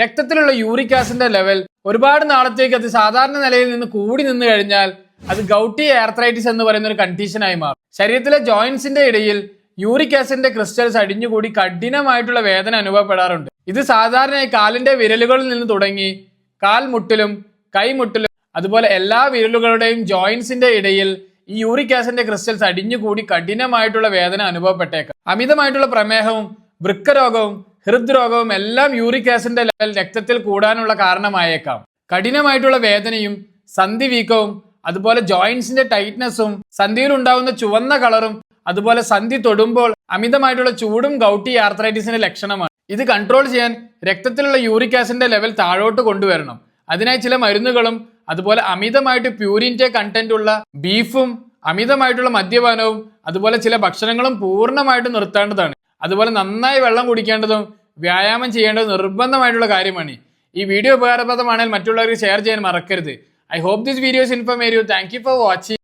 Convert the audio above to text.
രക്തത്തിലുള്ള uric ആസിഡിന്റെ level ഒരുപാട് നാളത്തേക്ക് അത് സാധാരണ നിലയിൽ നിന്ന് കൂടി നിന്ന് കഴിഞ്ഞാൽ അത് ഗൗട്ടി ആർത്രൈറ്റിസ് എന്ന് പറയുന്ന ഒരു കണ്ടീഷനായി മാറും. ശരീരത്തിലെ ജോയിന്റ്സിന്റെ ഇടയിൽ യൂറിക് ആസിഡിന്റെ ക്രിസ്റ്റൽസ് അടിഞ്ഞുകൂടി കഠിനമായിട്ടുള്ള വേദന അനുഭവപ്പെടാറുണ്ട്. ഇത് സാധാരണയായി കാലിന്റെ വിരലുകളിൽ നിന്ന് തുടങ്ങി കാൽമുട്ടിലും കൈമുട്ടിലും അതുപോലെ എല്ലാ വിരലുകളുടെയും ജോയിന്റ്സിന്റെ ഇടയിൽ ഈ യൂറിക് ആസിഡിന്റെ ക്രിസ്റ്റൽസ് അടിഞ്ഞുകൂടി കഠിനമായിട്ടുള്ള വേദന അനുഭവപ്പെട്ടേക്കാം. അമിതമായിട്ടുള്ള പ്രമേഹവും വൃക്കരോഗവും ഹൃദ്രോഗവും എല്ലാം യൂറിക് ആസിഡിന്റെ ലെവൽ രക്തത്തിൽ കൂടാനുള്ള കാരണമായേക്കാം. കഠിനമായിട്ടുള്ള വേദനയും സന്ധി വീക്കവും അതുപോലെ ജോയിന്റ്സിന്റെ ടൈറ്റ്നസും സന്ധിയിൽ ഉണ്ടാകുന്ന ചുവന്ന കളറും അതുപോലെ സന്ധി തൊടുമ്പോൾ അമിതമായിട്ടുള്ള ചൂടും ഗൗട്ടി ആർത്രൈറ്റിസിന്റെ ലക്ഷണമാണ്. ഇത് കൺട്രോൾ ചെയ്യാൻ രക്തത്തിലുള്ള യൂറിക് ആസിഡിന്റെ ലെവൽ താഴോട്ട് കൊണ്ടുവരണം. അതിനായി ചില മരുന്നുകളും അതുപോലെ അമിതമായിട്ട് പ്യൂരിൻ്റെ കണ്ടന്റ് ഉള്ള ബീഫും അമിതമായിട്ടുള്ള മദ്യപാനവും അതുപോലെ ചില ഭക്ഷണങ്ങളും പൂർണ്ണമായിട്ട് നിർത്തേണ്ടതാണ്. അതുപോലെ നന്നായി വെള്ളം കുടിക്കേണ്ടതും വ്യായാമം ചെയ്യേണ്ടതും നിർബന്ധമായിട്ടുള്ള കാര്യമാണ്. ഈ വീഡിയോ ഉപകാരപ്രദമാണെങ്കിൽ മറ്റുള്ളവർക്ക് ഷെയർ ചെയ്യാൻ മറക്കരുത്. I hope this video is informative. Thank you for watching.